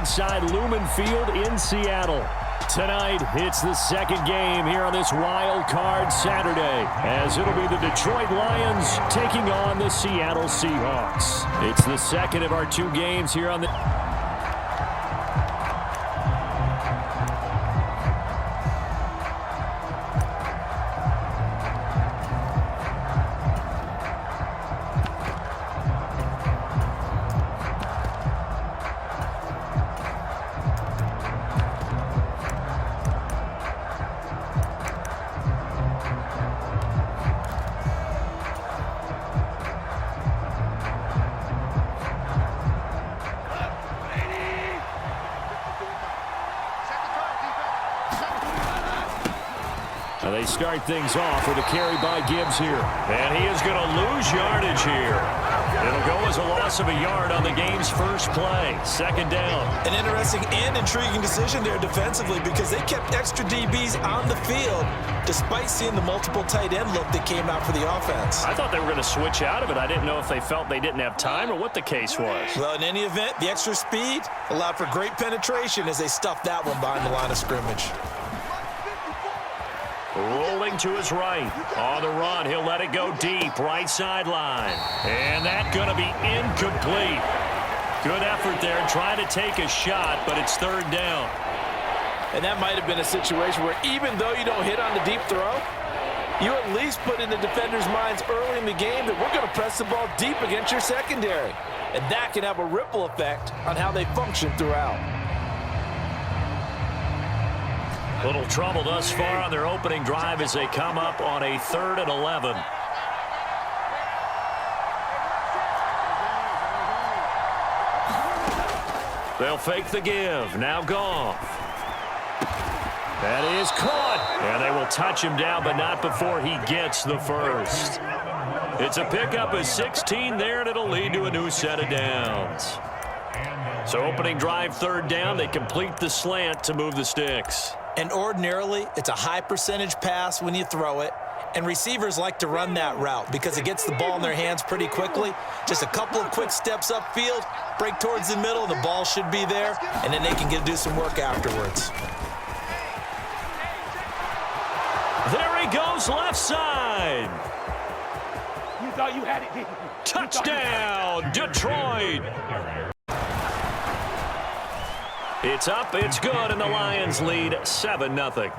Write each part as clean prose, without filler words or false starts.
inside Lumen Field in Seattle. Tonight, it's the second game here on this Wild Card Saturday, as it'll be the Detroit Lions taking on the Seattle Seahawks. It's the second of our two games here on the... They start things off with a carry by Gibbs here. And he is going to lose yardage here. It'll go as a loss of a yard on the game's first play. Second down. An interesting and intriguing decision there defensively because they kept extra DBs on the field despite seeing the multiple tight end look that came out for the offense. I thought they were going to switch out of it. I didn't know if they felt they didn't have time or what the case was. Well, in any event, the extra speed allowed for great penetration as they stuffed that one behind the line of scrimmage. Rolling to his right. On the run, he'll let it go deep. Right sideline. And that's going to be incomplete. Good effort there. Trying to take a shot, but it's third down. And that might have been a situation where even though you don't hit on the deep throw, you at least put in the defenders' minds early in the game that we're going to press the ball deep against your secondary. And that can have a ripple effect on how they function throughout. Little trouble thus far on their opening drive as they come up on a 3rd and 11. They'll fake the give. Now Goff. That is caught. And they will touch him down, but not before he gets the first. It's a pickup of 16 there, and it'll lead to a new set of downs. So opening drive, third down. They complete the slant to move the sticks. And ordinarily, it's a high percentage pass when you throw it. And receivers like to run that route because it gets the ball in their hands pretty quickly. Just a couple of quick steps upfield, break towards the middle, the ball should be there, and then they can do some work afterwards. There he goes, left side. You thought you had it. Touchdown, Detroit. It's up, it's good, and the Lions lead 7-0.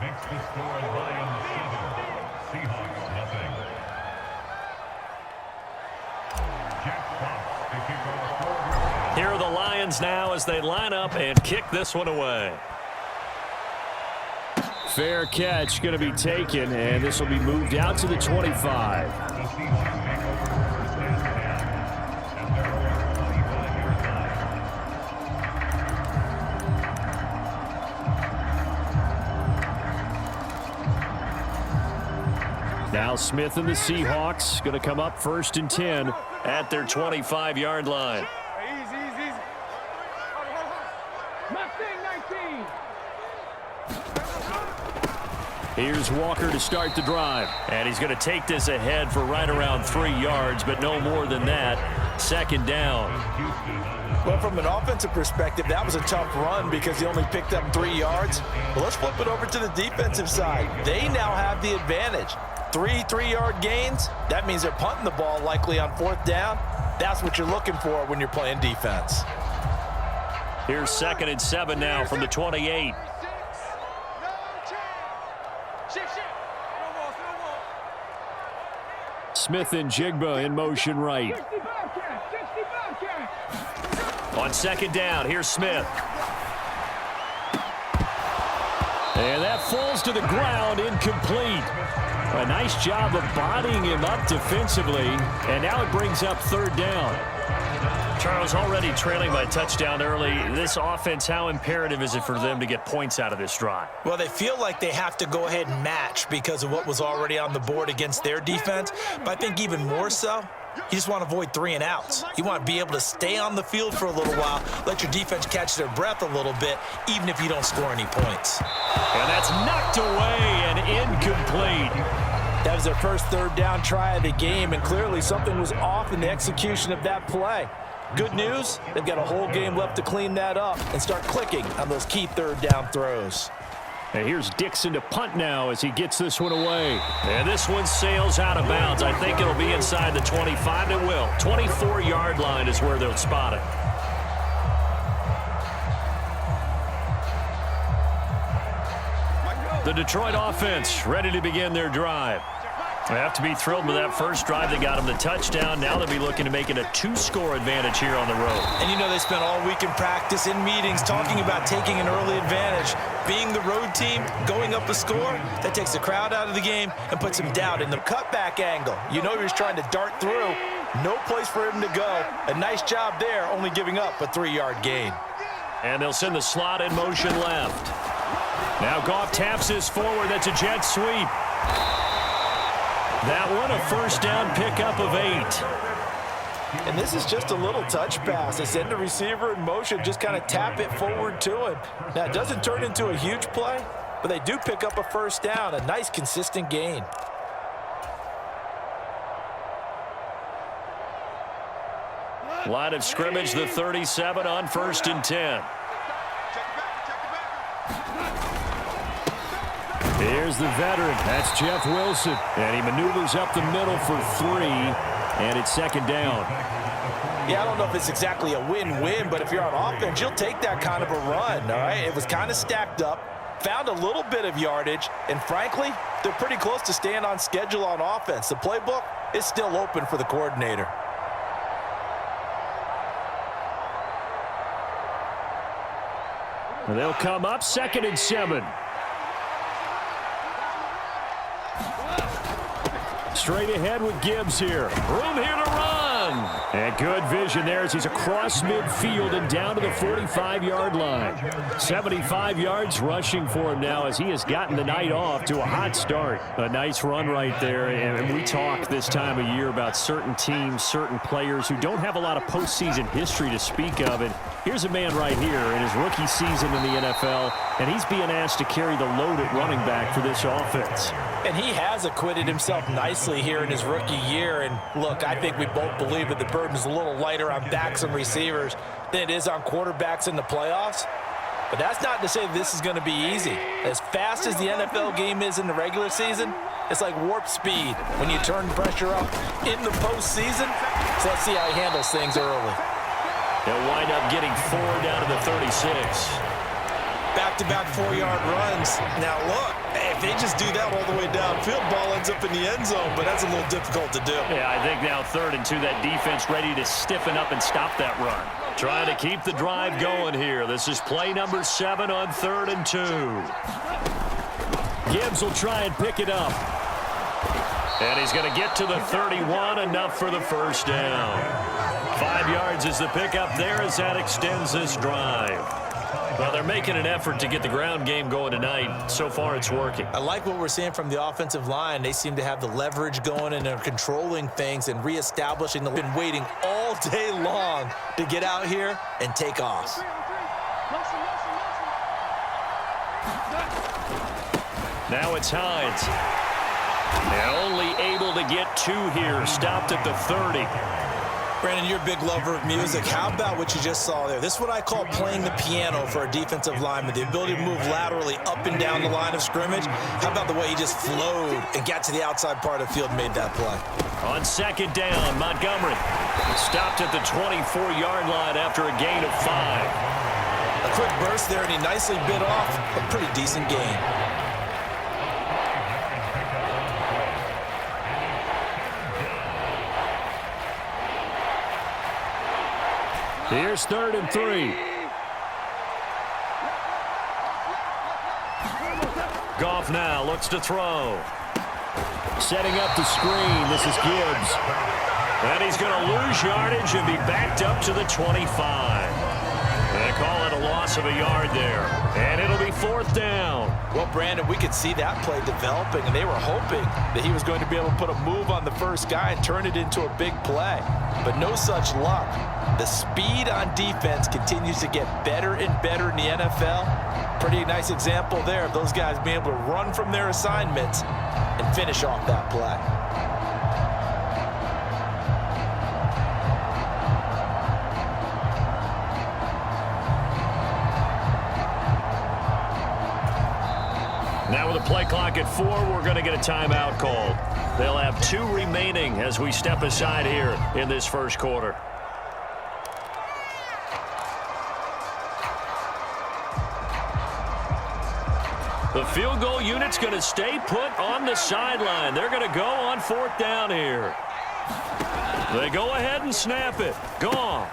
Here are the Lions now as they line up and kick this one away. Fair catch going to be taken, and this will be moved out to the 25. Now Smith and the Seahawks going to come up 1st and 10 at their 25-yard line. Easy, easy, easy. Mustang 19. Here's Walker to start the drive. And he's going to take this ahead for right around 3 yards, but no more than that. Second down. Well, from an offensive perspective, that was a tough run because he only picked up 3 yards. But let's flip it over to the defensive side. They now have the advantage. 3 3-yard gains, that means they're punting the ball likely on 4th down. That's what you're looking for when you're playing defense. Here's 2nd and 7 now from the 28. Smith and Jigba in motion right. On 2nd down, here's Smith. And that falls to the ground, incomplete. A nice job of bodying him up defensively, and now it brings up 3rd down. Charles, already trailing by a touchdown early. This offense, how imperative is it for them to get points out of this drive? Well, they feel like they have to go ahead and match because of what was already on the board against their defense. But I think even more so, you just want to avoid 3 and outs. You want to be able to stay on the field for a little while, let your defense catch their breath a little bit, even if you don't score any points. And that's knocked away and incomplete. That was their first 3rd down try of the game, and clearly something was off in the execution of that play. Good news, they've got a whole game left to clean that up and start clicking on those key third down throws. And here's Dixon to punt now as he gets this one away. And this one sails out of bounds. I think it'll be inside the 25. It will. 24-yard line is where they'll spot it. The Detroit offense ready to begin their drive. They have to be thrilled with that first drive. They got them the touchdown. Now they'll be looking to make it a 2-score advantage here on the road. And you know they spent all week in practice, in meetings, talking about taking an early advantage. Being the road team, going up a score, that takes the crowd out of the game and puts some doubt in the cutback angle. You know he was trying to dart through. No place for him to go. A nice job there, only giving up a 3-yard gain. And they'll send the slot in motion left. Now Goff taps this forward. That's a jet sweep. That one a first down pickup of 8. And this is just a little touch pass. They send the receiver in motion, just kind of tap it forward to him. Now, it doesn't turn into a huge play, but they do pick up a first down, a nice, consistent gain. Line of scrimmage, the 37 on 1st and 10. Here's the veteran. That's Jeff Wilson. And he maneuvers up the middle for 3. And it's 2nd down. Yeah, I don't know if it's exactly a win-win, but if you're on offense, you'll take that kind of a run, all right? It was kind of stacked up, found a little bit of yardage, and frankly, they're pretty close to staying on schedule on offense. The playbook is still open for the coordinator. And they'll come up 2nd and 7. Straight ahead with Gibbs here. Room here to run. And good vision there as he's across midfield and down to the 45-yard line. 75 yards rushing for him now as he has gotten the night off to a hot start. A nice run right there. And we talk this time of year about certain teams, certain players who don't have a lot of postseason history to speak of. And here's a man right here in his rookie season in the NFL, and he's being asked to carry the load at running back for this offense. And he has acquitted himself nicely here in his rookie year. And look, I think we both believe that the burden is a little lighter on backs and receivers than it is on quarterbacks in the playoffs. But that's not to say that this is going to be easy. As fast as the NFL game is in the regular season, it's like warp speed when you turn pressure up in the postseason. So let's see how he handles things early. They'll wind up getting 4 down to the 36. Back-to-back 4-yard runs. Now, look, if they just do that all the way downfield, ball ends up in the end zone, but that's a little difficult to do. Yeah, I think now 3rd and 2, that defense ready to stiffen up and stop that run. Trying to keep the drive going here. This is play number 7 on 3rd and 2. Gibbs will try and pick it up. And he's going to get to the 31, enough for the first down. 5 yards is the pickup there as that extends this drive. Well, they're making an effort to get the ground game going tonight. So far, it's working. I like what we're seeing from the offensive line. They seem to have the leverage going and they're controlling things and reestablishing. They've been waiting all day long to get out here and take off. Now it's Hines. And only able to get 2 here. Stopped at the 30. Brandon, you're a big lover of music. How about what you just saw there? This is what I call playing the piano for a defensive lineman, the ability to move laterally up and down the line of scrimmage. How about the way he just flowed and got to the outside part of the field and made that play? On 2nd down, Montgomery stopped at the 24-yard line after a gain of 5. A quick burst there, and he nicely bit off a pretty decent gain. Here's 3rd and 3. Goff now looks to throw. Setting up the screen. This is Gibbs. And he's going to lose yardage and be backed up to the 25. They call it a loss of a yard there. And it'll be 4th down. Well, Brandon, we could see that play developing, and they were hoping that he was going to be able to put a move on the first guy and turn it into a big play. But no such luck. The speed on defense continues to get better and better in the NFL. Pretty nice example there of those guys being able to run from their assignments and finish off that play. Now with a play clock at 4, we're going to get a timeout called. They'll have 2 remaining as we step aside here in this first quarter. The field goal unit's going to stay put on the sideline. They're going to go on 4th down here. They go ahead and snap it. Gone.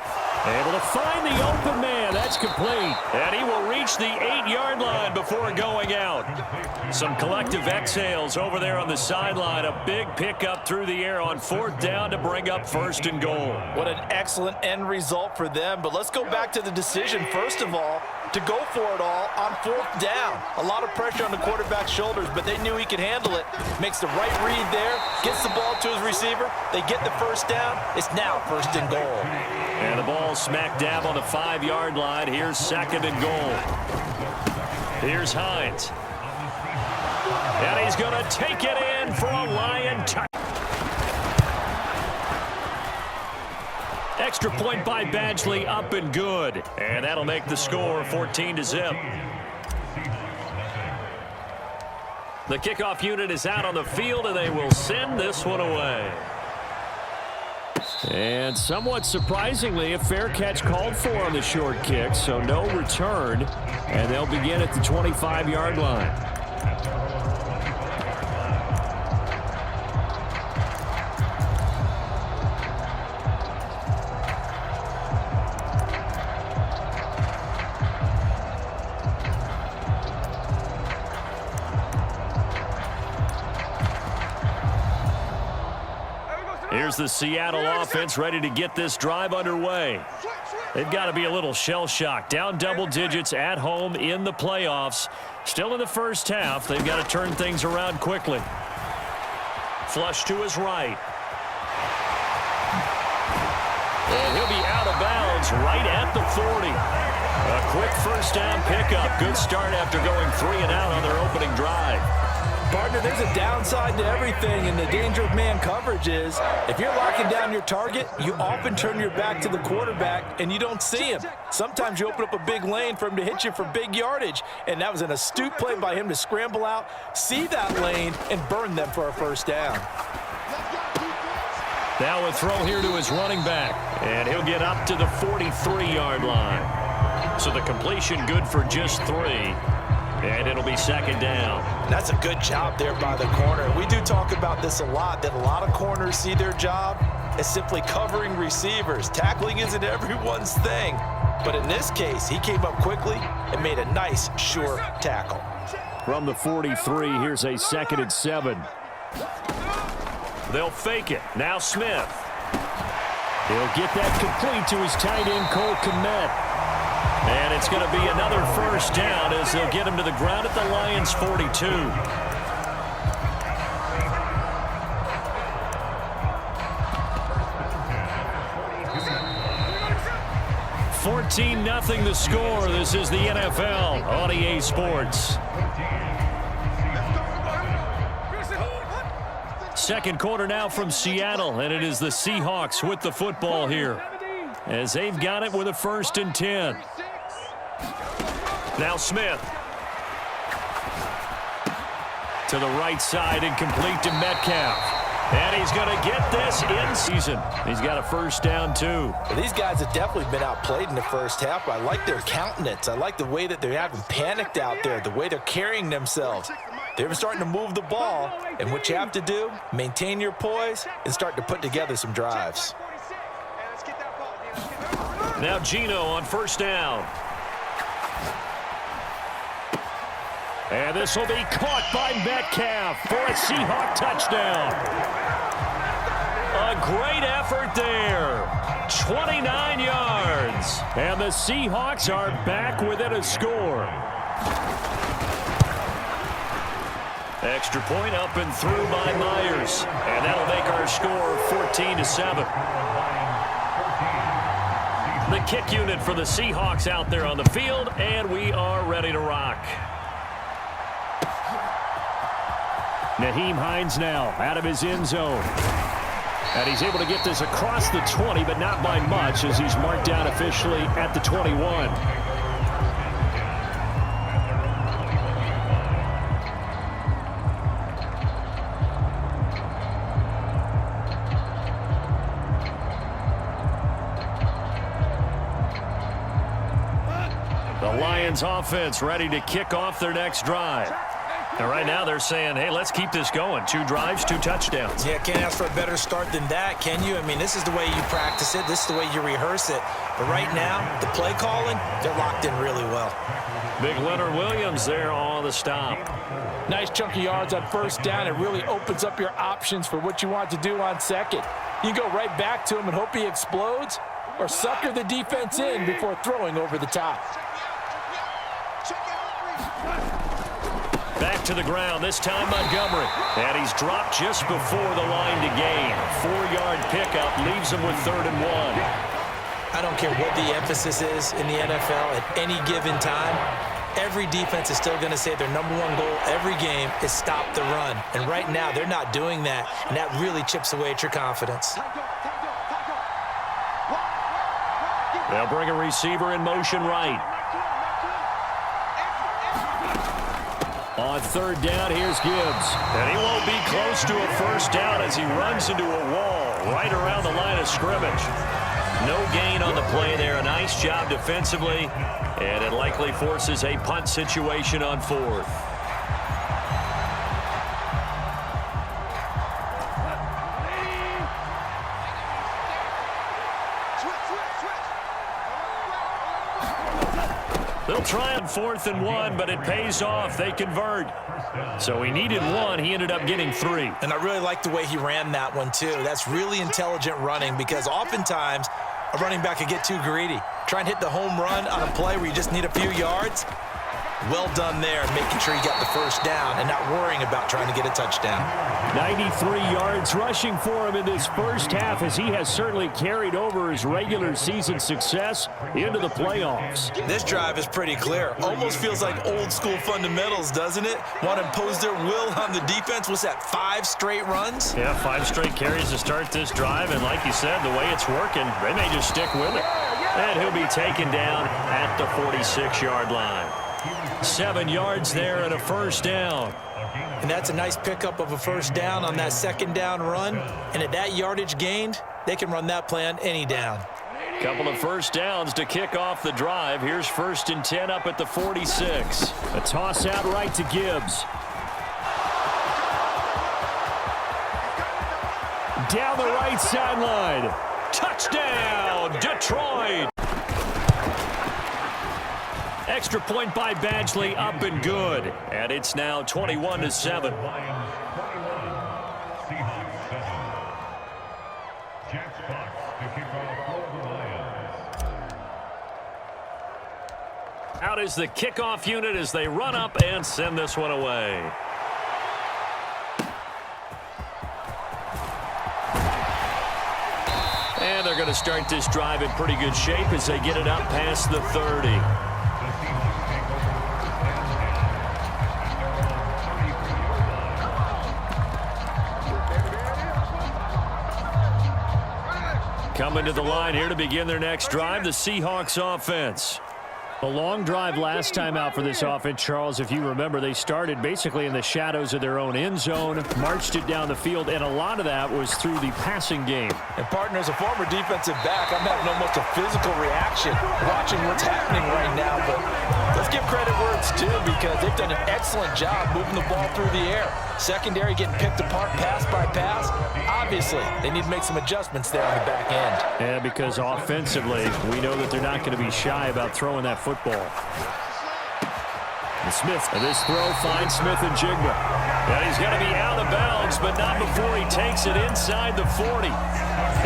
Able to find the open man. That's complete. And he will reach the 8-yard line before going out. Some collective exhales over there on the sideline. A big pickup through the air on 4th down to bring up 1st and goal. What an excellent end result for them. But let's go back to the decision, first of all, to go for it all on 4th down. A lot of pressure on the quarterback's shoulders, but they knew he could handle it. Makes the right read there, gets the ball to his receiver. They get the 1st down. It's now 1st and goal. And the ball smack dab on the 5-yard line. Here's 2nd and goal. Here's Hines. And he's going to take it in for a Lion touchdown. Extra point by Badgley, up and good. And that'll make the score 14-0. The kickoff unit is out on the field, and they will send this one away. And somewhat surprisingly, a fair catch called for on the short kick, so no return. And they'll begin at the 25-yard line. Here's the Seattle offense ready to get this drive underway. They've got to be a little shell-shocked. Down double digits at home in the playoffs. Still in the first half. They've got to turn things around quickly. Flush to his right. And he'll be out of bounds right at the 40. A quick first down pickup. Good start after going 3 and out on their opening drive. Partner, there's a downside to everything, and the danger of man coverage is if you're locking down your target, you often turn your back to the quarterback and you don't see him. Sometimes you open up a big lane for him to hit you for big yardage, and that was an astute play by him to scramble out, see that lane, and burn them for a 1st down. Now a throw here to his running back, and he'll get up to the 43-yard line. So the completion good for just 3. And it'll be 2nd down. That's a good job there by the corner. We do talk about this a lot, that a lot of corners see their job as simply covering receivers. Tackling isn't everyone's thing. But in this case, he came up quickly and made a nice, sure tackle. From the 43, here's a 2nd and 7. They'll fake it. Now Smith. He'll get that complete to his tight end, Cole Kmet. And it's going to be another 1st down as they'll get him to the ground at the Lions' 42. 14-0 the score. This is the NFL on EA Sports. Second quarter now from Seattle, and it is the Seahawks with the football here as they've got it with a 1st and 10. Now Smith. To the right side and complete to Metcalf. And he's going to get this in season. He's got a 1st down, too. Well, these guys have definitely been outplayed in the first half. I like their countenance. I like the way that they haven't panicked out there, the way they're carrying themselves. They're starting to move the ball. And what you have to do, maintain your poise and start to put together some drives. Now Geno on 1st down. And this will be caught by Metcalf for a Seahawk touchdown. A great effort there. 29 yards. And the Seahawks are back within a score. Extra point up and through by Myers. And that'll make our score 14-7. The kick unit for the Seahawks out there on the field, and we are ready to rock. Nyheim Hines now out of his end zone. And he's able to get this across the 20, but not by much as he's marked down officially at the 21. Lions offense ready to kick off their next drive. And right now they're saying, hey, let's keep this going. 2 drives, 2 touchdowns. Yeah, can't ask for a better start than that, can you? I mean, this is the way you practice it. This is the way you rehearse it. But right now, the play calling, they're locked in really well. Big Leonard Williams there on the stop. Nice chunk of yards on first down. It really opens up your options for what you want to do on second. You can go right back to him and hope he explodes, or sucker the defense in before throwing over the top. Back to the ground, this time Montgomery. And he's dropped just before the line to gain. 4-yard pickup leaves him with 3rd and 1. I don't care what the emphasis is in the NFL at any given time. Every defense is still going to say their #1 goal every game is stop the run. And right now, they're not doing that, and that really chips away at your confidence. They'll bring a receiver in motion right. On 3rd down, here's Gibbs. And he won't be close to a first down as he runs into a wall right around the line of scrimmage. No gain on the play there. A nice job defensively. And it likely forces a punt situation on 4th. They'll try on 4th and 1, but it pays off. They convert. So he needed 1. He ended up getting 3. And I really like the way he ran that one, too. That's really intelligent running because oftentimes a running back could get too greedy. Try and hit the home run on a play where you just need a few yards. Well done there, making sure you got the first down and not worrying about trying to get a touchdown. 93 yards rushing for him in this first half as he has certainly carried over his regular season success into the playoffs. This drive is pretty clear. Almost feels like old school fundamentals, doesn't it? Want to impose their will on the defense. What's that, 5 straight runs? Yeah, 5 straight carries to start this drive, and like you said, the way it's working, they may just stick with it. And he'll be taken down at the 46-yard line. 7 yards there and a first down. And that's a nice pickup of a first down on that 2nd down run. And at that yardage gained, they can run that play on any down. Couple of first downs to kick off the drive. Here's 1st and 10 up at the 46. A toss out right to Gibbs. Down the right sideline. Touchdown, Detroit. Extra point by Badgley, up and good. And it's now 21-7. Out is the kickoff unit as they run up and send this one away. And they're going to start this drive in pretty good shape as they get it up past the 30. Coming to the line here to begin their next drive, the Seahawks offense. A long drive last time out for this offense, Charles. If you remember, they started basically in the shadows of their own end zone, marched it down the field, and a lot of that was through the passing game. And partner, as a former defensive back, I'm having almost a physical reaction watching what's happening right now. But let's give credit where it's due because they've done an excellent job moving the ball through the air. Secondary getting picked apart pass by pass. Obviously, they need to make some adjustments there on the back end. Yeah, because offensively, we know that they're not going to be shy about throwing that football. And Smith, and this throw finds Smith and Jigba. And he's going to be out of bounds, but not before he takes it inside the 40.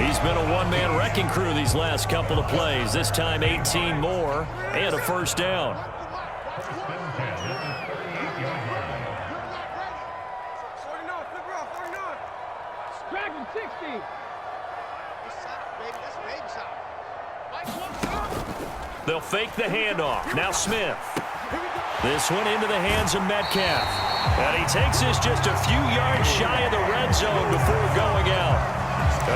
He's been a one-man wrecking crew these last couple of plays. This time 18 more and a first down. Dragon 60. They'll fake the handoff. Now Smith. This one into the hands of Metcalf. And he takes this just a few yards shy of the red zone before going out.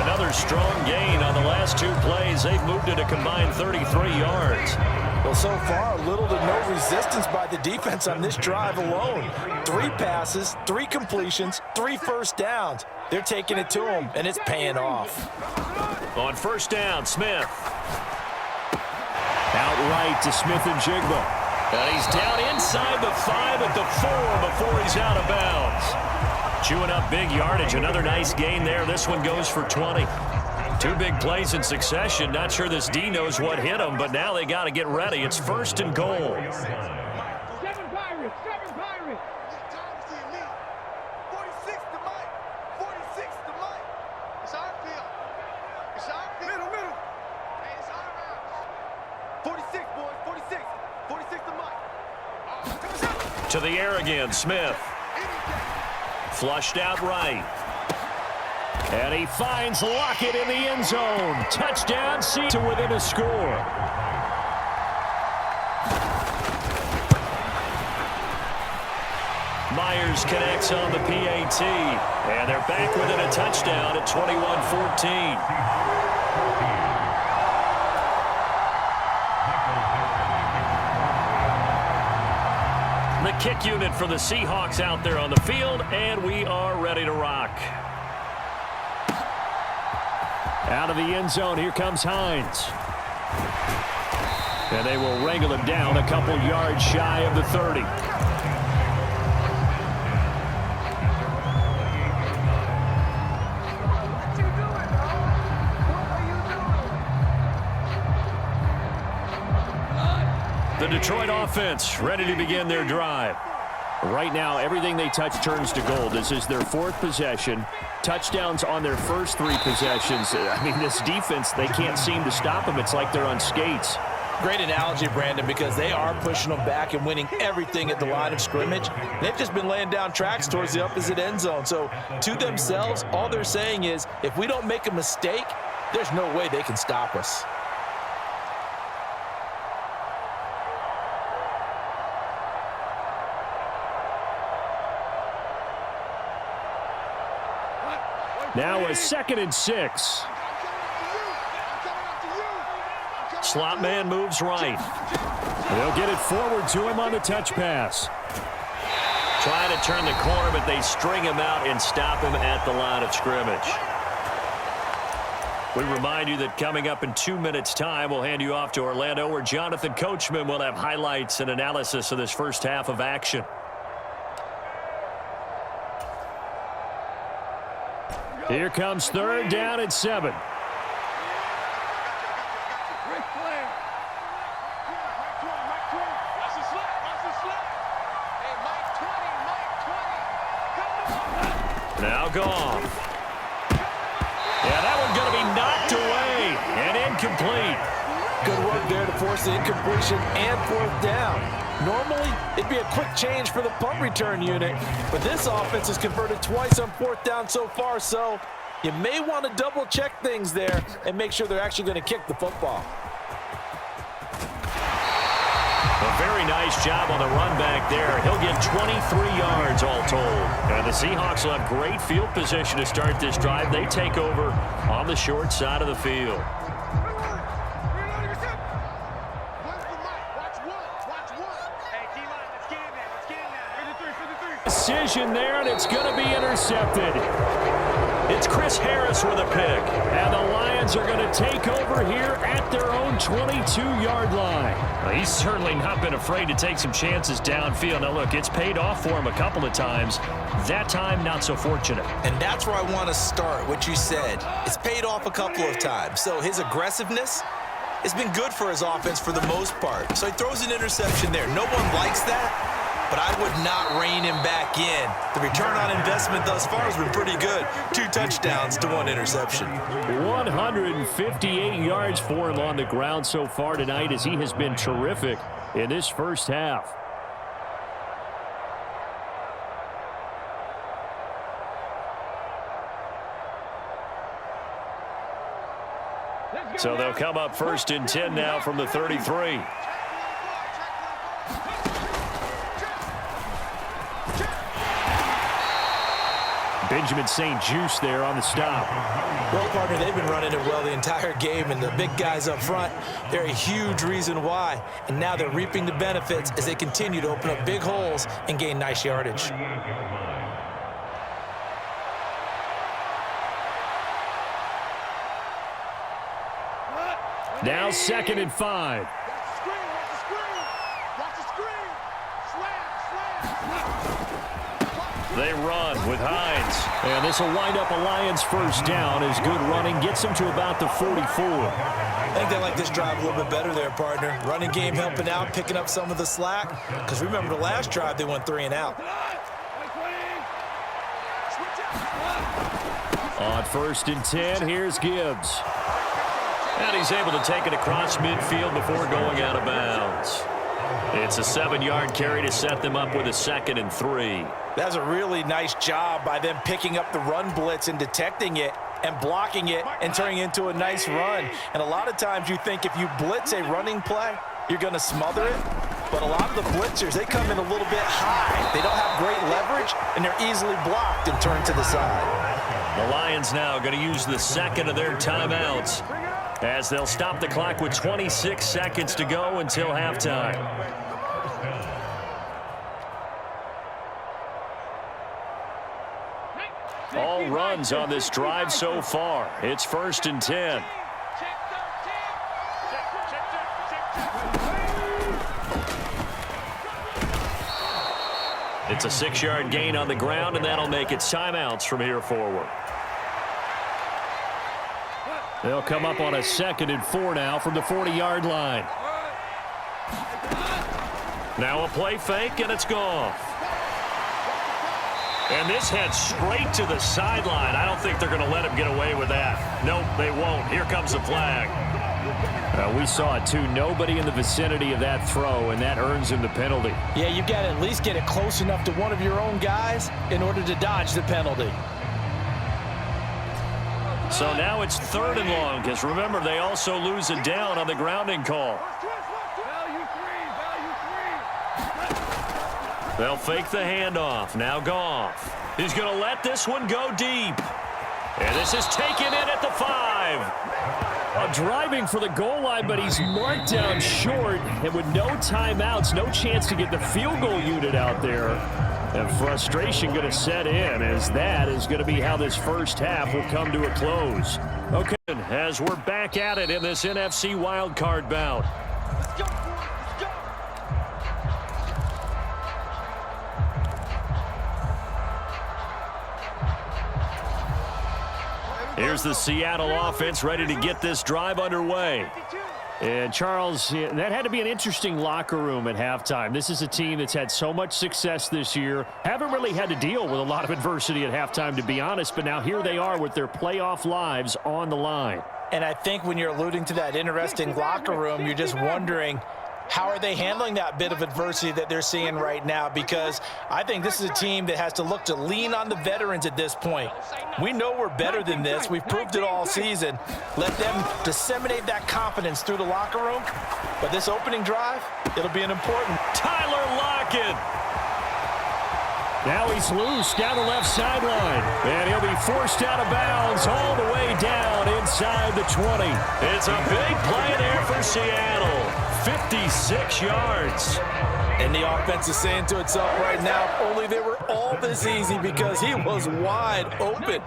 Another strong gain on the last 2 plays. They've moved it a combined 33 yards. Well, so far, little to no resistance by the defense on this drive alone. 3 passes, 3 completions, 3 first downs. They're taking it to them, and it's paying off. On first down, Smith. Outright to Smith and Jigba. And he's down inside the 5 at the 4 before he's out of bounds. Chewing up big yardage. Another nice gain there. This one goes for 20. 2 big plays in succession. Not sure this D knows what hit him, but now they got to get ready. It's 1st and goal. 7 Pirates, 7 Pirates. 46 to Mike. 46 to Mike. It's our field. It's our field. Middle. Hey, it's our round. 46, boys. 46. 46 to Mike. To the air again, Smith. Flushed out right. And he finds Lockett in the end zone. Touchdown, see to within a score. Myers connects on the PAT. And they're back within a touchdown at 21-14. The kick unit for the Seahawks out there on the field, and we are ready to rock. Out of the end zone, here comes Hines. And they will wrangle him down a couple yards shy of the 30. The Detroit offense ready to begin their drive. Right now, everything they touch turns to gold. This is their 4th possession. Touchdowns on their first 3 possessions. I mean, this defense, they can't seem to stop them. It's like they're on skates. Great analogy, Brandon, because they are pushing them back and winning everything at the line of scrimmage. They've just been laying down tracks towards the opposite end zone. So to themselves, all they're saying is, if we don't make a mistake, there's no way they can stop us. Now a 2nd and 6. Slot man moves right. They'll get it forward to him on the touch pass. Trying to turn the corner, but they string him out and stop him at the line of scrimmage. We remind you that coming up in 2 minutes' time, we'll hand you off to Orlando, where Jonathan Coachman will have highlights and analysis of this first half of action. Here comes 3rd down and 7. Now gone. Yeah, that one's going to be knocked away and incomplete. Good work there to force the incompletion and 4th down. Normally, it'd be a quick change for the punt return unit, but this offense has converted twice on 4th down so far, so you may want to double-check things there and make sure they're actually going to kick the football. A very nice job on the run back there. He'll get 23 yards all told. And the Seahawks will have great field position to start this drive. They take over on the short side of the field. Decision there, and it's going to be intercepted. It's Chris Harris with a pick. And the Lions are going to take over here at their own 22-yard line. Well, he's certainly not been afraid to take some chances downfield. Now, look, it's paid off for him a couple of times. That time, not so fortunate. And that's where I want to start, what you said. It's paid off a couple of times. So his aggressiveness has been good for his offense for the most part. So he throws an interception there. No one likes that, but I would not rein him back in. The return on investment thus far has been pretty good. 2 touchdowns to 1 interception. 158 yards for him on the ground so far tonight, as he has been terrific in this first half. So they'll come up 1st and 10 now from the 33. Benjamin St. Juice there on the stop. Well, partner, they've been running it well the entire game, and the big guys up front, they're a huge reason why. And now they're reaping the benefits as they continue to open up big holes and gain nice yardage. Now 2nd and 5. Watch the screen. Watch the screen. They run with Hines. And this will wind up a Lions first down as good running gets them to about the 44. I think they like this drive a little bit better there, partner. Running game helping out, picking up some of the slack. Because remember the last drive, they went 3 and out. On 1st and 10, here's Gibbs. And he's able to take it across midfield before going out of bounds. It's a 7-yard carry to set them up with a 2nd and 3. That's a really nice job by them picking up the run blitz and detecting it and blocking it and turning it into a nice run. And a lot of times you think if you blitz a running play, you're going to smother it. But a lot of the blitzers, they come in a little bit high. They don't have great leverage, and they're easily blocked and turned to the side. The Lions now going to use the 2nd of their timeouts as they'll stop the clock with 26 seconds to go until halftime. All runs on this drive so far. It's 1st and 10. It's a 6-yard gain on the ground, and that'll make it timeouts from here forward. They'll come up on a 2nd and 4 now from the 40-yard line. Now a play fake, and it's gone. And this heads straight to the sideline. I don't think they're going to let him get away with that. Nope, they won't. Here comes the flag. We saw it too. Nobody in the vicinity of that throw, and that earns him the penalty. Yeah, you've got to at least get it close enough to one of your own guys in order to dodge the penalty. So now it's 3rd and long, because remember, they also lose it down on the grounding call. They'll fake the handoff. Now Goff. He's going to let this one go deep. And this is taken in at the 5. Driving for the goal line, but he's marked down short. And with no timeouts, no chance to get the field goal unit out there. And frustration going to set in, as that is going to be how this first half will come to a close. Okay, as we're back at it in this NFC wildcard bout. Here's the Seattle offense ready to get this drive underway. And, Charles, that had to be an interesting locker room at halftime. This is a team that's had so much success this year. Haven't really had to deal with a lot of adversity at halftime, to be honest. But now here they are with their playoff lives on the line. And I think when you're alluding to that interesting locker room, you're just wondering, how are they handling that bit of adversity that they're seeing right now? Because I think this is a team that has to look to lean on the veterans at this point. We know we're better than this. We've proved it all season. Let them disseminate that confidence through the locker room. But this opening drive, it'll be an important. Tyler Lockett. Now he's loose down the left sideline. And he'll be forced out of bounds all the way down inside the 20. It's a big play there for Seattle. 56 yards. And the offense is saying to itself right now, only they were all this easy because he was wide open.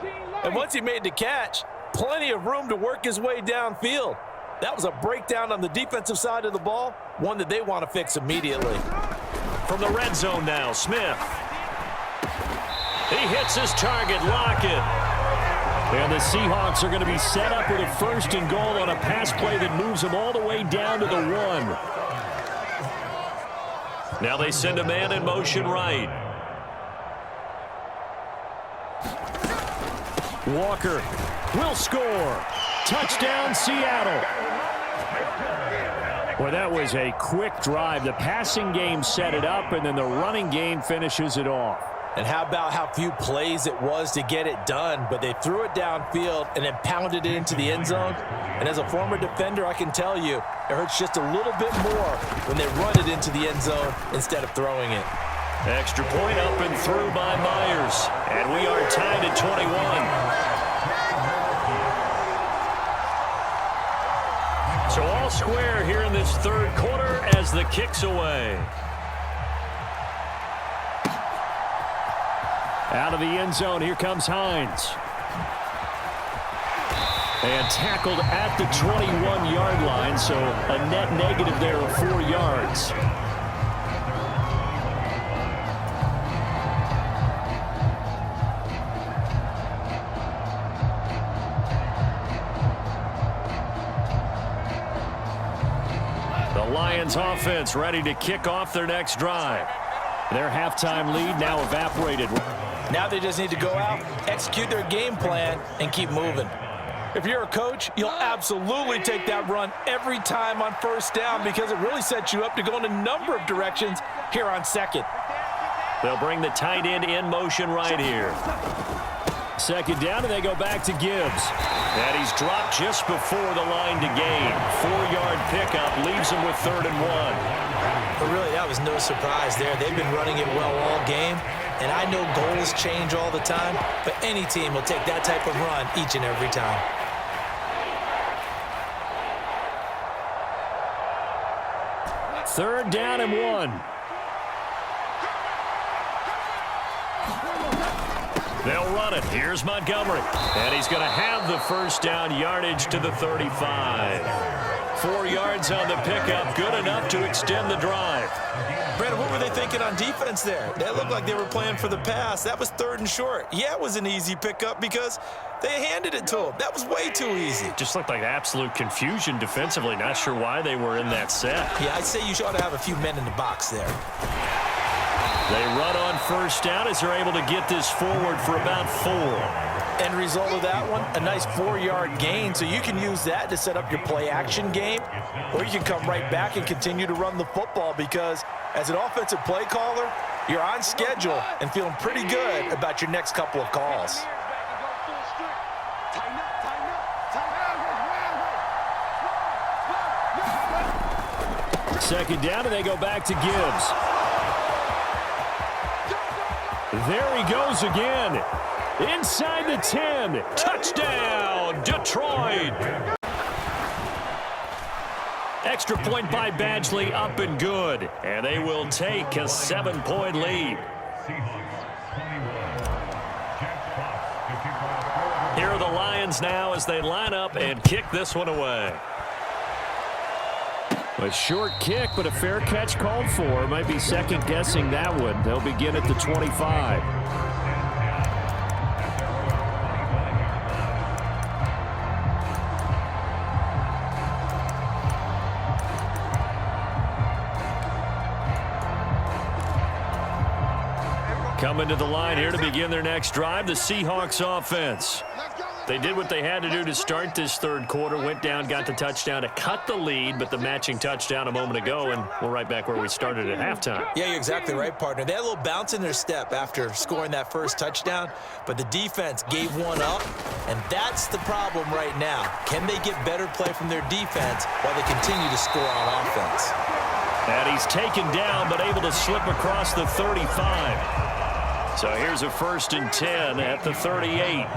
And once he made the catch, plenty of room to work his way downfield. That was a breakdown on the defensive side of the ball, one that they want to fix immediately. From the red zone now, Smith. He hits his target, Lockett. And the Seahawks are going to be set up with a 1st and goal on a pass play that moves them all the way down to the 1. Now they send a man in motion right. Walker will score. Touchdown, Seattle. Boy, that was a quick drive. The passing game set it up, and then the running game finishes it off. And how about how few plays it was to get it done, but they threw it downfield and then pounded it into the end zone. And as a former defender, I can tell you, it hurts just a little bit more when they run it into the end zone instead of throwing it. Extra point up and through by Myers. And we are tied at 21. So all square here in this 3rd quarter as the kick's away. Out of the end zone, here comes Hines. And tackled at the 21-yard line, so a net negative there of 4 yards. Lions offense ready to kick off their next drive. Their halftime lead now evaporated. Now they just need to go out, execute their game plan, and keep moving. If you're a coach, you'll absolutely take that run every time on first down because it really sets you up to go in a number of directions here on second. They'll bring the tight end in motion right here. Second down, and they go back to Gibbs. And he's dropped just before the line to gain. 4-yard pickup leaves him with 3rd and 1. But really, that was no surprise there. They've been running it well all game. And I know goals change all the time, but any team will take that type of run each and every time. Third down and 1. They'll run it. Here's Montgomery. And he's going to have the first down, yardage to the 35. 4 yards on the pickup, good enough to extend the drive. Brandon, what were they thinking on defense there? That looked like they were playing for the pass. That was 3rd and short. Yeah, it was an easy pickup because they handed it to him. That was way too easy. Just looked like absolute confusion defensively. Not sure why they were in that set. Yeah, I'd say you ought to have a few men in the box there. They run on first down as they're able to get this forward for about 4. End result of that one, a nice 4-yard gain, so you can use that to set up your play-action game, or you can come right back and continue to run the football because as an offensive play caller, you're on schedule and feeling pretty good about your next couple of calls. Second down, and they go back to Gibbs. There he goes again. Inside the 10. Touchdown, Detroit. Extra point by Badgley, up and good. And they will take a 7-point lead. Here are the Lions now as they line up and kick this one away. A short kick, but a fair catch called for. Might be second-guessing that one. They'll begin at the 25. Coming to the line here to begin their next drive, the Seahawks offense. They did what they had to do to start this third quarter, went down, got the touchdown to cut the lead, but the matching touchdown a moment ago, and we're right back where we started at halftime. Yeah, you're exactly right, partner. They had a little bounce in their step after scoring that first touchdown, but the defense gave one up, and that's the problem right now. Can they get better play from their defense while they continue to score on offense? And he's taken down, but able to slip across the 35. So here's a 1st and 10 at the 38.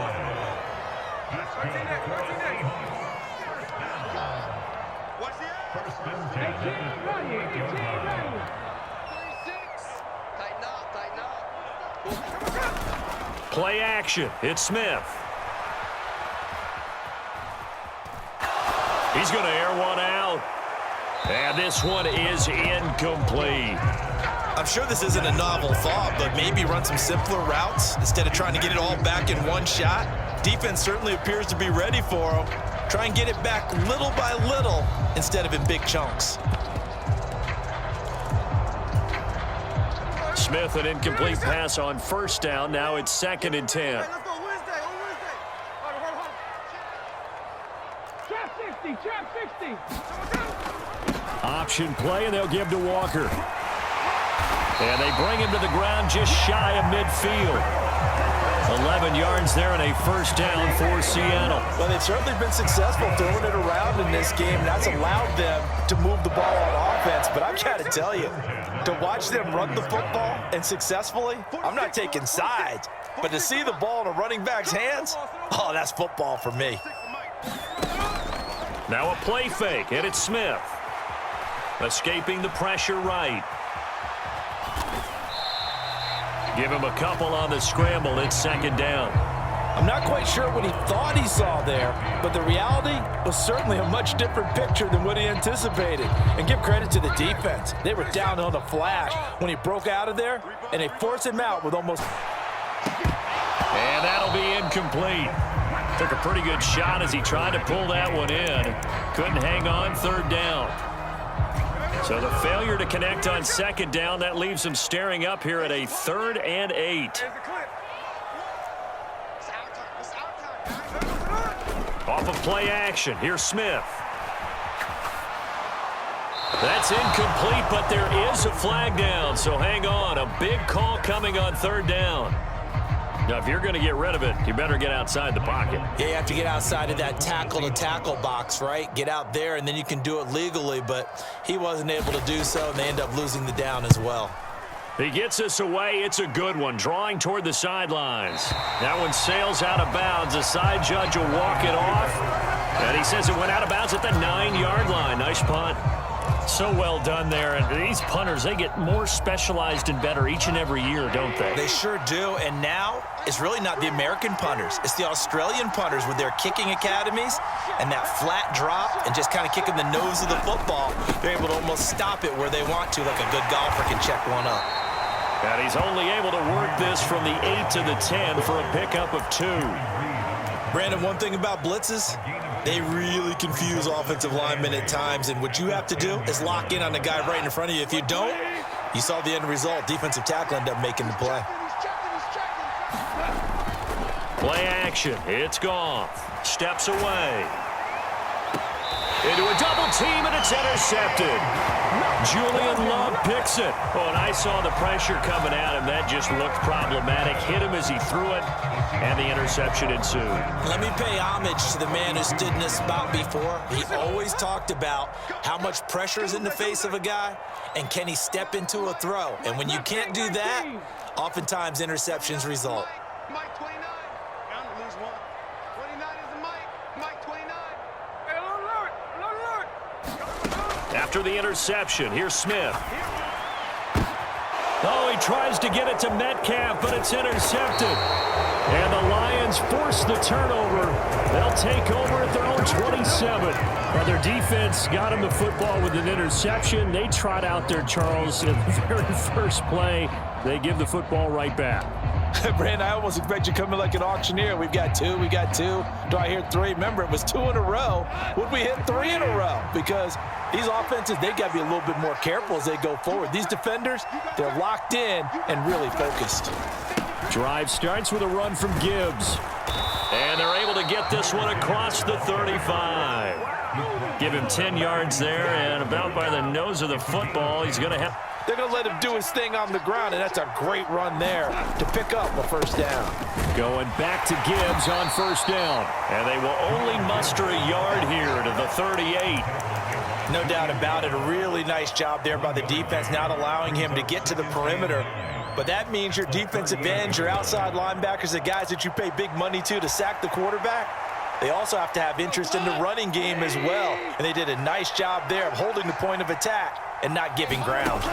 Play action. It's Smith. He's going to air one out. And this one is incomplete. I'm sure this isn't a novel thought, but maybe run some simpler routes instead of trying to get it all back in one shot. Defense certainly appears to be ready for them. Try and get it back little by little instead of in big chunks. Smith, an incomplete pass on first down. Now it's 2nd and 10. Let's go Wednesday. Trap 60. Trap 60. Option play, and they'll give to Walker. And they bring him to the ground just shy of midfield. 11 yards there and a first down for Seattle. Well, they've certainly been successful throwing it around in this game. That's allowed them to move the ball on offense. But I've got to tell you, to watch them run the football and successfully, I'm not taking sides. But to see the ball in a running back's hands, oh, that's football for me. Now a play fake, and it's Smith. Escaping the pressure right. Give him a couple on the scramble. It's 2nd down. I'm not quite sure what he thought he saw there, but the reality was certainly a much different picture than what he anticipated. And give credit to the defense. They were down on the flash when he broke out of there, and they forced him out with almost... And that'll be incomplete. Took a pretty good shot as he tried to pull that one in. Couldn't hang on, 3rd down. So the failure to connect on second down, that leaves them staring up here at a 3rd and 8. Off of play action, here's Smith. That's incomplete, but there is a flag down, so hang on. A big call coming on 3rd down. Now, if you're going to get rid of it, you better get outside the pocket. Yeah, you have to get outside of that tackle-to-tackle box, right? Get out there, and then you can do it legally, but he wasn't able to do so, and they end up losing the down as well. He gets us away. It's a good one, drawing toward the sidelines. That one sails out of bounds. The side judge will walk it off, and he says it went out of bounds at the 9-yard line. Nice punt. So well done there. And these punters, they get more specialized and better each and every year, don't they? They sure do. And now it's really not the American punters. It's the Australian punters with their kicking academies and that flat drop and just kind of kicking the nose of the football. They're able to almost stop it where they want to, like a good golfer can check one up. And he's only able to work this from the 8 to the 10 for a pickup of 2. Brandon, one thing about blitzes, they really confuse offensive linemen at times, and what you have to do is lock in on the guy right in front of you. If you don't, you saw the end result. Defensive tackle ended up making the play. Play action. It's Goff. Steps away. Into a double team, and it's intercepted. Julian Love picks it. Oh, and I saw the pressure coming at him. That just looked problematic. Hit him as he threw it, and the interception ensued. Let me pay homage to the man who stood in this spot before. He always talked about how much pressure is in the face of a guy, and can he step into a throw. And when you can't do that, oftentimes interceptions result. Mike 29. Bound to lose one. 29 is the Mike. Mike 29. Hey, alert! Alert! After the interception, here's Smith. Oh, he tries to get it to Metcalf, but it's intercepted. And the Lions force the turnover. They'll take over at their own 27. Well, their defense got him the football with an interception. They trot out there, Charles, in the very first play. They give the football right back. Brandon, I almost expect you coming like an auctioneer. We've got 2, we got 2. Do I hear 3? Remember, it was 2 in a row. Would we hit 3 in a row? Because these offenses, they got to be a little bit more careful as they go forward. These defenders, they're locked in and really focused. Drive starts with a run from Gibbs. And they're able to get this one across the 35. Give him 10 yards there, and about by the nose of the football, he's going to have... They're going to let him do his thing on the ground, and that's a great run there to pick up a first down. Going back to Gibbs on first down. And they will only muster a yard here to the 38. No doubt about it. A really nice job there by the defense, not allowing him to get to the perimeter. But that means your defensive ends, your outside linebackers, the guys that you pay big money to sack the quarterback, they also have to have interest in the running game as well. And they did a nice job there of holding the point of attack and not giving ground.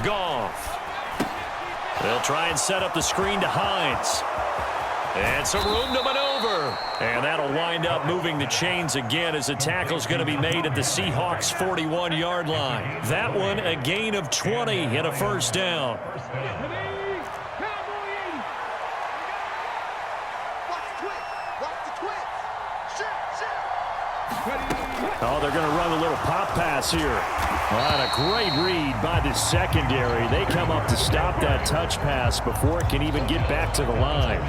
Goff. They'll try and set up the screen to Hines. And some room to maneuver. And that'll wind up moving the chains again as the tackle's going to be made at the Seahawks 41-yard line. That one a gain of 20 and a first down. Oh, they're going to run a little pop pass here. What a great read by the secondary. They come up to stop that touch pass before it can even get back to the line.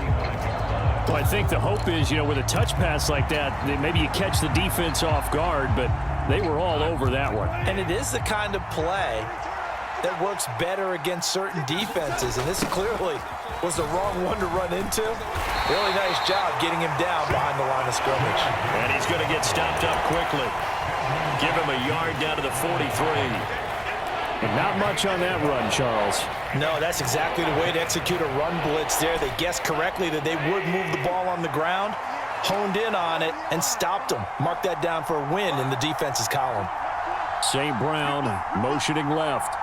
Well, I think the hope is, with a touch pass like that, maybe you catch the defense off guard, but they were all over that one. And it is the kind of play that works better against certain defenses, and this clearly was the wrong one to run into. Really nice job getting him down behind the line of scrimmage. And he's going to get stopped up quickly. Give him a yard down to the 43. And not much on that run, Charles. No, that's exactly the way to execute a run blitz there. They guessed correctly that they would move the ball on the ground, honed in on it, and stopped them. Mark that down for a win in the defense's column. St. Brown motioning left.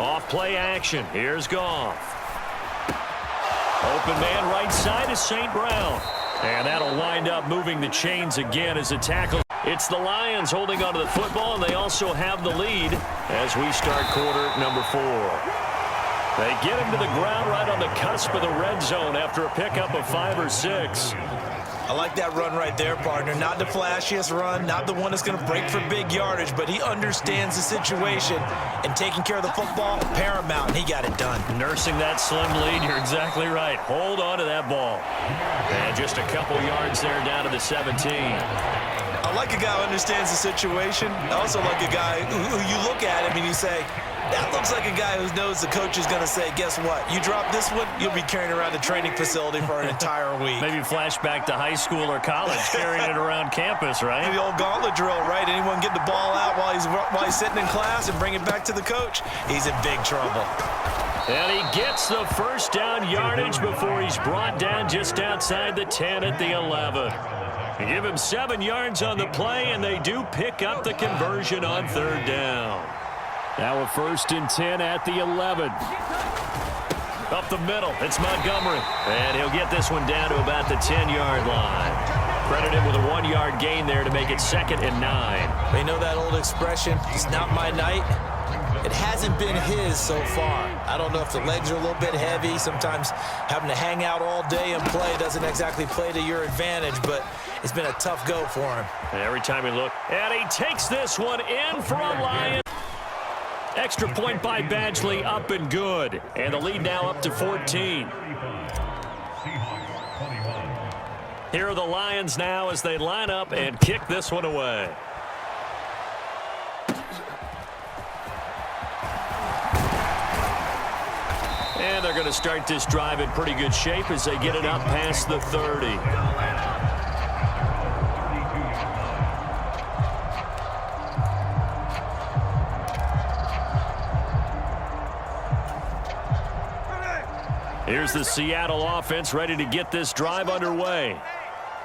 Off play action. Here's Goff. Open man right side is St. Brown. And that'll wind up moving the chains again as a tackle. It's the Lions holding onto the football, and they also have the lead as we start quarter number 4. They get him to the ground right on the cusp of the red zone after a pickup of 5 or 6. I like that run right there, partner. Not the flashiest run, not the one that's going to break for big yardage, but he understands the situation, and taking care of the football, paramount, and he got it done. Nursing that slim lead, you're exactly right. Hold on to that ball. And just a couple yards there down to the 17. I like a guy who understands the situation. I also like a guy who you look at him and you say, that looks like a guy who knows the coach is going to say, guess what? You drop this one, you'll be carrying around the training facility for an entire week. Maybe flashback to high school or college, carrying it around campus, right? The old gauntlet drill, right? Anyone get the ball out while he's sitting in class and bring it back to the coach? He's in big trouble. And he gets the first down yardage before he's brought down just outside the 10 at the 11. They give him 7 yards on the play, and they do pick up the conversion on 3rd down. Now a 1st and 10 at the 11. Up the middle, it's Montgomery. And he'll get this one down to about the 10-yard line. Credit him with a 1-yard gain there to make it 2nd and 9. They know that old expression, it's not my night. It hasn't been his so far. I don't know if the legs are a little bit heavy. Sometimes having to hang out all day and play doesn't exactly play to your advantage, but it's been a tough go for him. And every time he looks, and he takes this one in for a Lion. Extra point by Badgley, up and good. And the lead now up to 14. Here are the Lions now as they line up and kick this one away. And they're going to start this drive in pretty good shape as they get it up past the 30. Here's the Seattle offense ready to get this drive underway.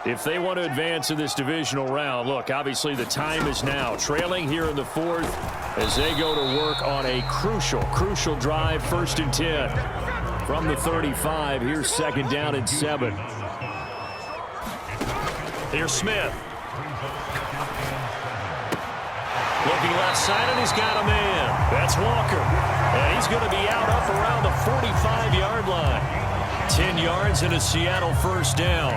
If they want to advance in this divisional round, look, obviously the time is now. Trailing here in the 4th as they go to work on a crucial drive, 1st and 10. From the 35, here's 2nd down and 7. Here's Smith. Looking left side, and he's got a man. That's Walker. And he's going to be out up around the 45-yard line. 10 yards and a Seattle 1st down.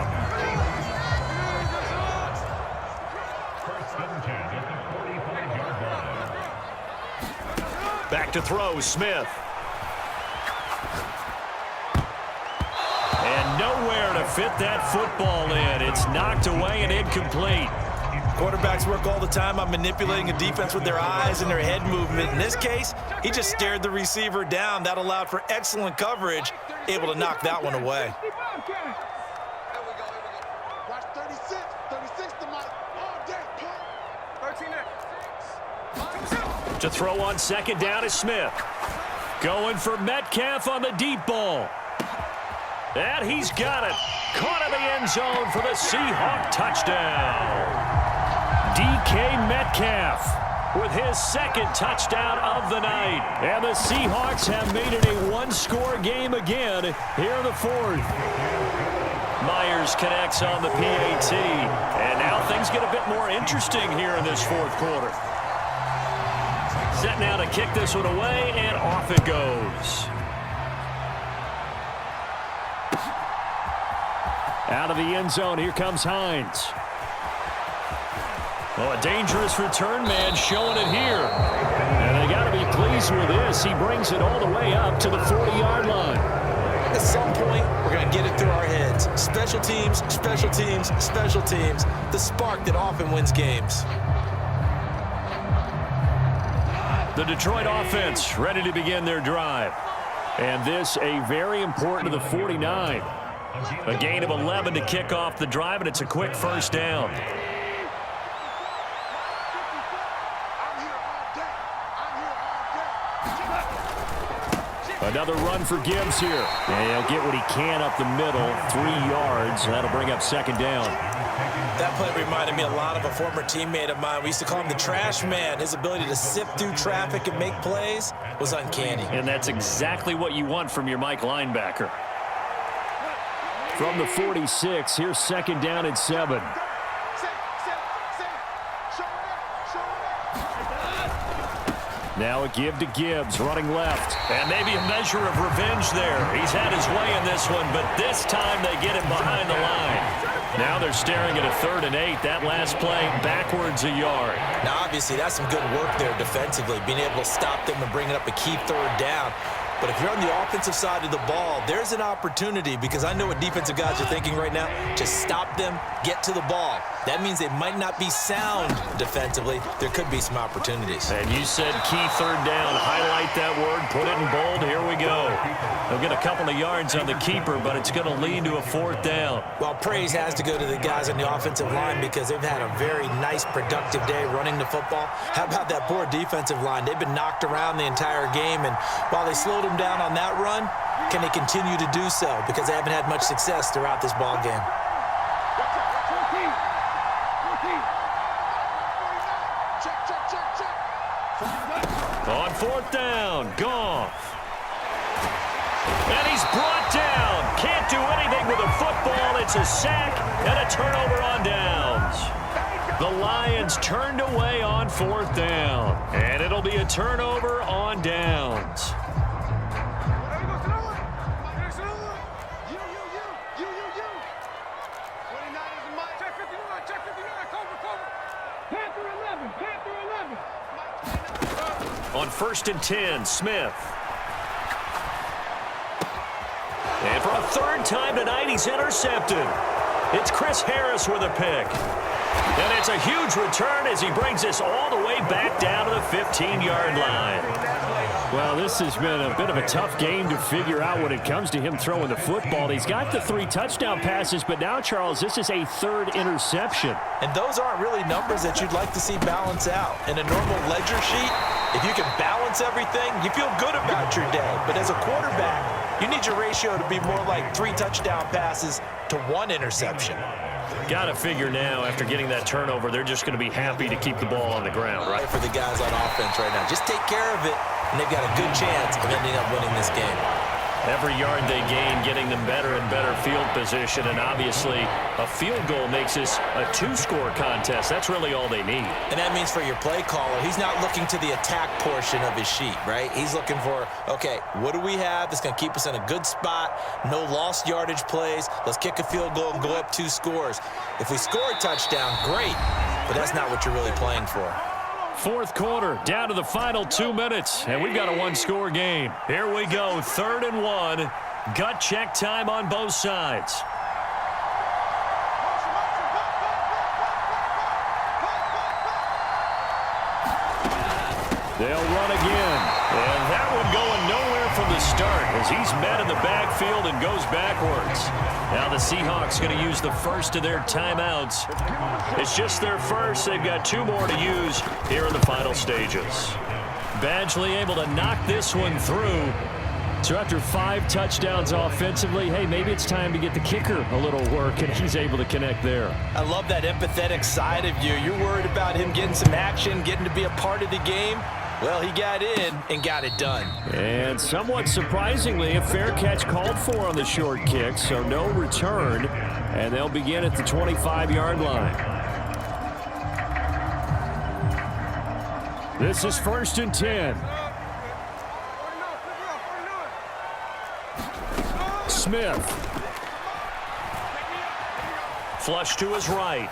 Back to throw, Smith. And nowhere to fit that football in. It's knocked away and incomplete. Quarterbacks work all the time on manipulating a defense with their eyes and their head movement. In this case, he just stared the receiver down. That allowed for excellent coverage, able to knock that one away. Here we go. Watch 36 to Mike. All day, 13 To throw on 2nd down is Smith. Going for Metcalf on the deep ball. And he's got it. Caught in the end zone for the Seahawks touchdown. DK Metcalf with his 2nd touchdown of the night. And the Seahawks have made it a 1-score game again here in the 4th. Myers connects on the PAT. And now things get a bit more interesting here in this 4th quarter. Set now to kick this one away, and off it goes. Out of the end zone, here comes Hines. Well, a dangerous return man showing it here. And they got to be pleased with this. He brings it all the way up to the 40-yard line. At some point, we're going to get it through our heads. Special teams, special teams, special teams. The spark that often wins games. The Detroit offense ready to begin their drive. And this a very important to the 49. A gain of 11 to kick off the drive, and it's a quick 1st down. Another run for Gibbs here. And he'll get what he can up the middle, 3 yards. That'll bring up 2nd down. That play reminded me a lot of a former teammate of mine. We used to call him the trash man. His ability to sift through traffic and make plays was uncanny. And that's exactly what you want from your Mike linebacker. From the 46, here's 2nd down and 7. Now a give to Gibbs, running left. And maybe a measure of revenge there. He's had his way in this one, but this time they get him behind the line. Now they're staring at a 3rd and 8. That last play backwards a yard. Now, obviously, that's some good work there defensively, being able to stop them and bringing up a key 3rd down. But if you're on the offensive side of the ball, there's an opportunity, because I know what defensive guys are thinking right now. Just stop them, get to the ball. That means they might not be sound defensively. There could be some opportunities. And you said key 3rd down. Highlight that word, put it in bold. Here we go. They'll get a couple of yards on the keeper, but it's going to lead to a 4th down. Well, praise has to go to the guys on the offensive line, because they've had a very nice, productive day running the football. How about that poor defensive line? They've been knocked around the entire game, and while they slowed them down on that run, can they continue to do so? Because they haven't had much success throughout this ball game. On 4th down, Goff. And he's brought down. Can't do anything with a football. It's a sack and a turnover on downs. The Lions turned away on 4th down. And it'll be a turnover on downs. On 1st and 10, Smith. And for a 3rd time tonight, he's intercepted. It's Chris Harris with a pick. And it's a huge return as he brings us all the way back down to the 15-yard line. Well, this has been a bit of a tough game to figure out when it comes to him throwing the football. He's got the 3 touchdown passes, but now, Charles, this is a 3rd interception. And those aren't really numbers that you'd like to see balance out. In a normal ledger sheet, if you can balance everything, you feel good about your day. But as a quarterback, you need your ratio to be more like 3 touchdown passes to 1 interception. Got to figure now, after getting that turnover, they're just going to be happy to keep the ball on the ground, right? For the guys on offense right now, just take care of it, and they've got a good chance of ending up winning this game. Every yard they gain, getting them better and better field position, and obviously a field goal makes this a 2-score contest. That's really all they need. And that means for your play caller, he's not looking to the attack portion of his sheet, right? He's looking for, okay, what do we have that's going to keep us in a good spot? No lost yardage plays. Let's kick a field goal and go up 2 scores. If we score a touchdown, great, but that's not what you're really playing for. 4th quarter, down to the final 2 minutes, and we've got a 1-score game. Here we go, 3rd and 1. Gut check time on both sides. They'll run again, and that one going nowhere from the start as he's met in the backfield and goes backwards. Now the Seahawks going to use the first of their timeouts. It's just their first. They've got 2 more to use here in the final stages. Badgley able to knock this one through. So after 5 touchdowns offensively, hey, maybe it's time to get the kicker a little work, and he's able to connect there. I love that empathetic side of you. You're worried about him getting some action, getting to be a part of the game. Well, he got in and got it done. And somewhat surprisingly, a fair catch called for on the short kick, so no return, and they'll begin at the 25-yard line. This is 1st and 10. Smith. Flush to his right.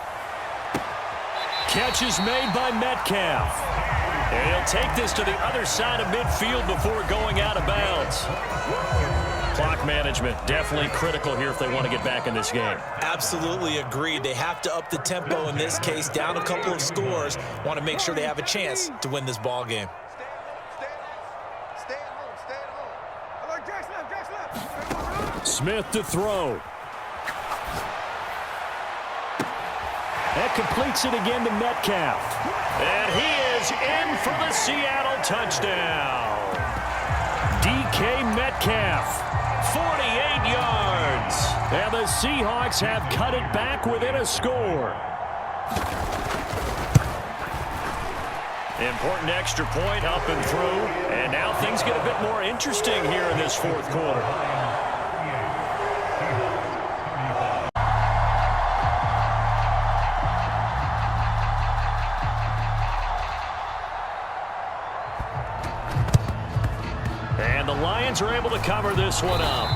Catch is made by Metcalf. And he'll take this to the other side of midfield before going out of bounds. Clock management definitely critical here if they want to get back in this game. Absolutely agreed. They have to up the tempo in this case, down a couple of scores. Want to make sure they have a chance to win this ball game. Stay at home. Stay at home. I like Jack's left. Smith to throw. That completes it again to Metcalf. And he is in for the Seattle touchdown. DK Metcalf, 48 yards. And the Seahawks have cut it back within a score. Important extra point up and through. And now things get a bit more interesting here in this 4th quarter. Lions are able to cover this one up.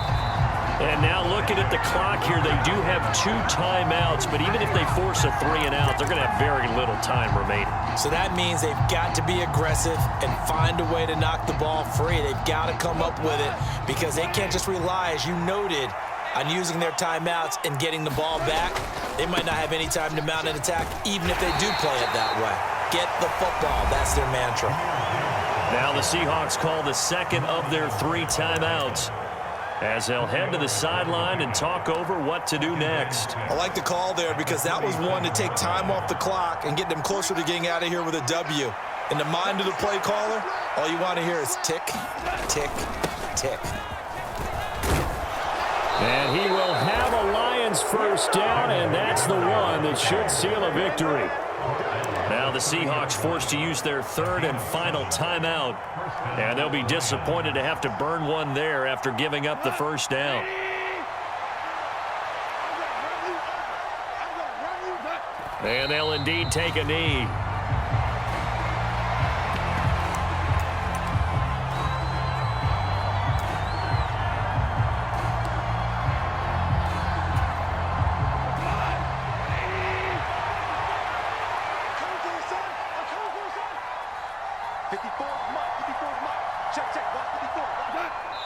And now looking at the clock here, they do have 2 timeouts, but even if they force a 3 and out, they're going to have very little time remaining. So that means they've got to be aggressive and find a way to knock the ball free. They've got to come up with it because they can't just rely, as you noted, on using their timeouts and getting the ball back. They might not have any time to mount an attack, even if they do play it that way. Get the football. That's their mantra. Now the Seahawks call the second of their 3 timeouts, as they'll head to the sideline and talk over what to do next. I like the call there because that was one to take time off the clock and get them closer to getting out of here with a W. In the mind of the play caller, all you want to hear is tick, tick, tick. And he will have a Lions first down, and that's the one that should seal a victory. Now the Seahawks forced to use their 3rd and final timeout, and they'll be disappointed to have to burn one there after giving up the first down. And they'll indeed take a knee.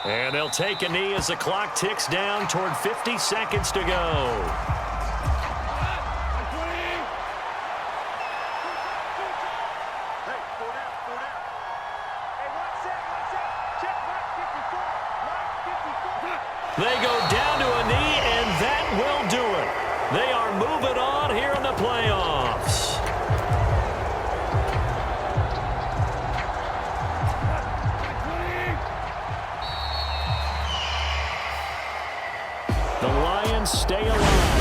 And they'll take a knee as the clock ticks down toward 50 seconds to go. They go down to a knee, and that will do it. They are moving on here in the playoffs. The Lions stay alive.